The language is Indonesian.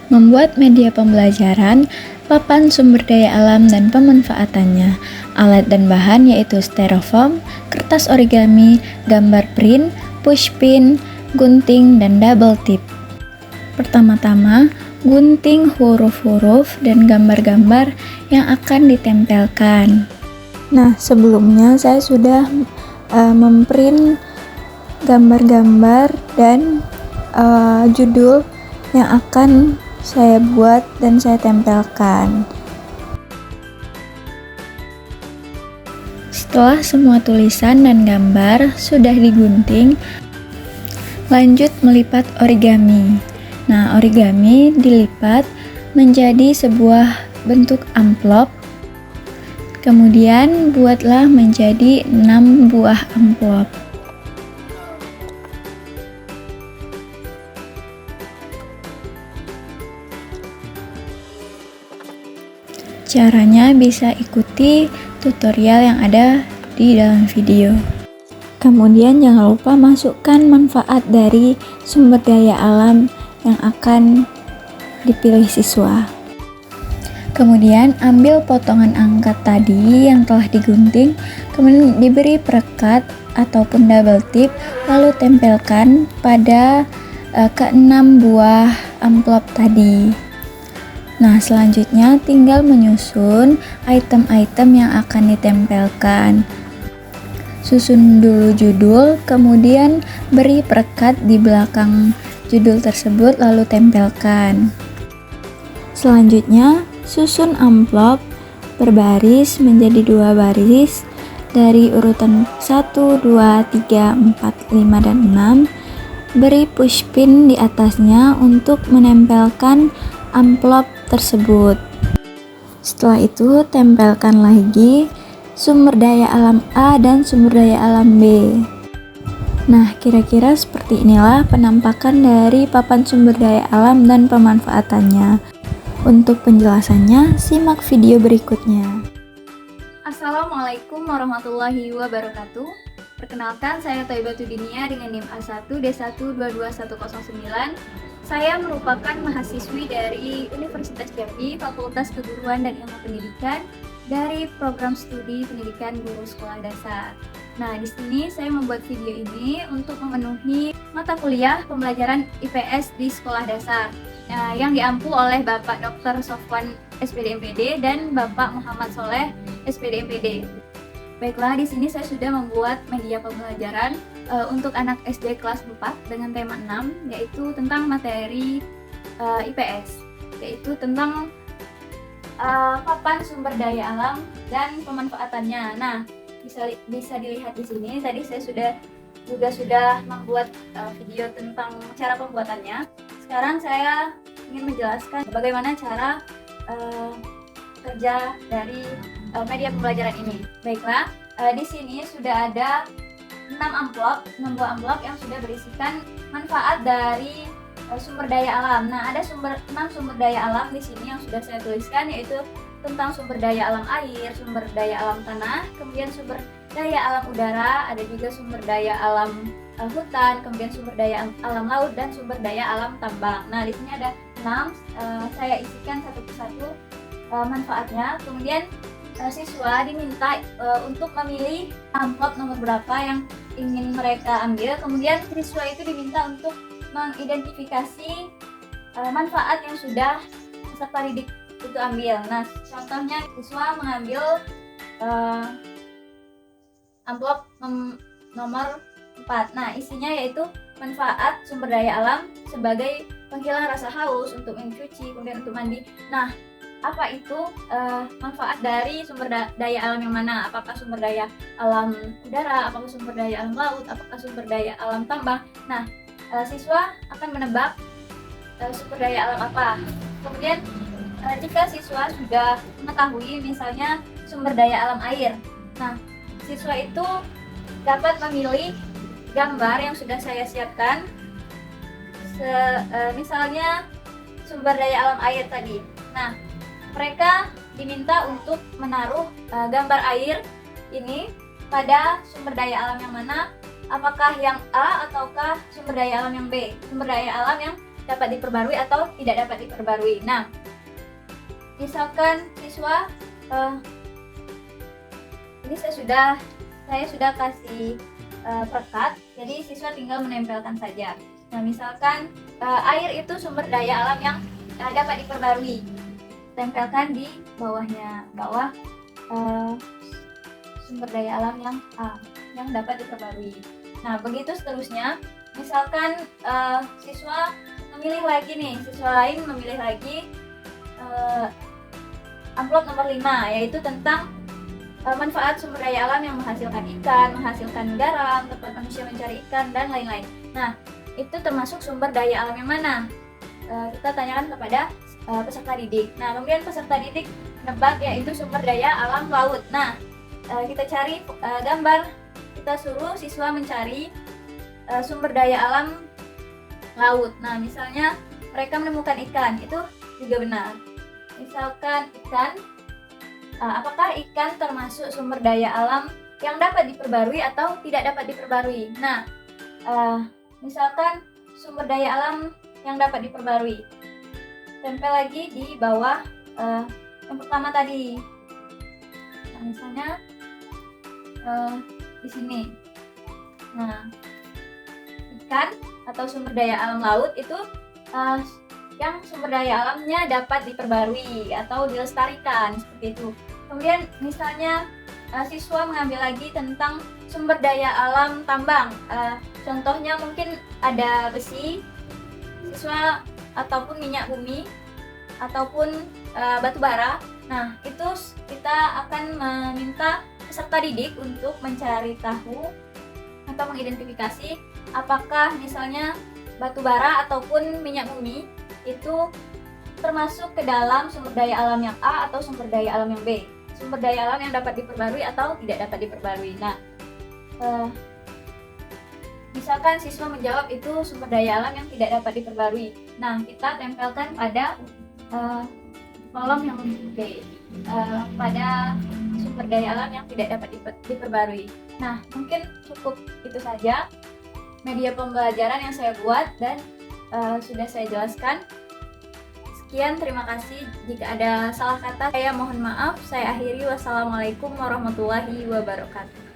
Membuat media pembelajaran, papan sumber daya alam dan pemanfaatannya. Alat dan bahan yaitu styrofoam, kertas origami, gambar print, pushpin, gunting, dan double tip. Pertama-tama, gunting huruf-huruf dan gambar-gambar yang akan ditempelkan. Nah, sebelumnya saya sudah memprint gambar-gambar dan judul yang akan saya buat dan saya tempelkan. Setelah semua tulisan dan gambar sudah digunting, lanjut melipat origami. Nah, origami dilipat menjadi sebuah bentuk amplop. Kemudian buatlah menjadi 6 buah amplop. Caranya bisa ikuti tutorial yang ada di dalam video. Kemudian jangan lupa masukkan manfaat dari sumber daya alam yang akan dipilih siswa. Kemudian ambil potongan angkat tadi yang telah digunting, kemudian diberi perekat ataupun double tip, lalu tempelkan pada ke-6 buah amplop tadi. Nah, selanjutnya tinggal menyusun item-item yang akan ditempelkan. Susun dulu judul, kemudian beri perekat di belakang judul tersebut lalu tempelkan. Selanjutnya, susun amplop berbaris menjadi 2 baris dari urutan 1, 2, 3, 4, 5, dan 6. Beri pushpin di atasnya untuk menempelkan amplop tersebut. Setelah itu tempelkan lagi sumber daya alam A dan sumber daya alam B. Nah, kira-kira seperti inilah penampakan dari papan sumber daya alam dan pemanfaatannya. Untuk penjelasannya, simak video berikutnya. Assalamualaikum warahmatullahi wabarakatuh. Perkenalkan, saya Thaibatu Dinia dengan NIM A1D1222109. Saya merupakan mahasiswi dari Universitas Jambi, Fakultas Keguruan dan Ilmu Pendidikan dari program studi pendidikan guru sekolah dasar. Nah, di sini saya membuat video ini untuk memenuhi mata kuliah pembelajaran IPS di sekolah dasar yang diampu oleh Bapak Dr. Sofwan SPD MPD dan Bapak Muhammad Soleh SPD MPD. Baiklah, di sini saya sudah membuat media pembelajaran untuk anak SD kelas 4 dengan tema 6, yaitu tentang materi IPS, yaitu tentang papan sumber daya alam dan pemanfaatannya. Nah, bisa dilihat di sini. Tadi saya sudah membuat video tentang cara pembuatannya. Sekarang saya ingin menjelaskan bagaimana cara kerja dari media pembelajaran ini. Baiklah, di sini sudah ada 6 buah amplop yang sudah berisikan manfaat dari sumber daya alam. Nah, ada 6 sumber daya alam di sini yang sudah saya tuliskan, yaitu tentang sumber daya alam air, sumber daya alam tanah, kemudian sumber daya alam udara, ada juga sumber daya alam hutan, kemudian sumber daya alam laut, dan sumber daya alam tambang. Nah, di sini ada 6, saya isikan satu persatu manfaatnya. Kemudian siswa diminta untuk memilih amplop nomor berapa yang ingin mereka ambil. Kemudian siswa itu diminta untuk mengidentifikasi manfaat yang sudah peserta didik itu ambil. Nah, contohnya siswa mengambil amplop nomor 4. Nah, isinya yaitu manfaat sumber daya alam sebagai penghilang rasa haus, untuk mencuci, kemudian untuk mandi. Nah, apa itu manfaat dari sumber daya alam yang mana? Apakah sumber daya alam udara, apakah sumber daya alam laut, apakah sumber daya alam tambang? Nah, siswa akan menebak sumber daya alam apa. Kemudian jika siswa sudah mengetahui misalnya sumber daya alam air, nah, siswa itu dapat memilih gambar yang sudah saya siapkan, misalnya sumber daya alam air tadi. Nah, mereka diminta untuk menaruh gambar air ini pada sumber daya alam yang mana, apakah yang A ataukah sumber daya alam yang B. Sumber daya alam yang dapat diperbarui atau tidak dapat diperbarui. Nah, misalkan siswa ini saya sudah kasih perekat, jadi siswa tinggal menempelkan saja. Nah, misalkan air itu sumber daya alam yang dapat diperbarui, tempelkan di bawahnya, bawah sumber daya alam yang A yang dapat diperbarui. Nah, begitu seterusnya. Misalkan siswa memilih lagi nih, siswa lain memilih lagi amplop nomor 5, yaitu tentang manfaat sumber daya alam yang menghasilkan ikan, menghasilkan garam, tempat manusia mencari ikan, dan lain-lain. Nah, itu termasuk sumber daya alam yang mana? Kita tanyakan kepada peserta didik. Nah, kemudian peserta didik nebak yaitu sumber daya alam laut. Nah, kita cari gambar, kita suruh siswa mencari sumber daya alam laut. Nah, misalnya mereka menemukan ikan, itu juga benar. Misalkan ikan, apakah ikan termasuk sumber daya alam yang dapat diperbarui atau tidak dapat diperbarui? Nah, misalkan sumber daya alam yang dapat diperbarui, tempel lagi di bawah yang pertama tadi. Nah, misalnya di sini. Nah, ikan atau sumber daya alam laut itu yang sumber daya alamnya dapat diperbarui atau dilestarikan, seperti itu. Kemudian misalnya siswa mengambil lagi tentang sumber daya alam tambang. Contohnya mungkin ada besi, siswa, ataupun minyak bumi, ataupun batu bara. Nah, itu kita akan meminta peserta didik untuk mencari tahu atau mengidentifikasi apakah misalnya batu bara ataupun minyak bumi itu termasuk ke dalam sumber daya alam yang A atau sumber daya alam yang B, sumber daya alam yang dapat diperbarui atau tidak dapat diperbarui. Nah, misalkan siswa menjawab itu sumber daya alam yang tidak dapat diperbarui. Nah, kita tempelkan pada kolom yang B, pada sumber daya alam yang tidak dapat diperbarui. Nah, mungkin cukup itu saja media pembelajaran yang saya buat dan sudah saya jelaskan. Sekian, terima kasih. Jika ada salah kata, saya mohon maaf. Saya akhiri. Wassalamualaikum warahmatullahi wabarakatuh.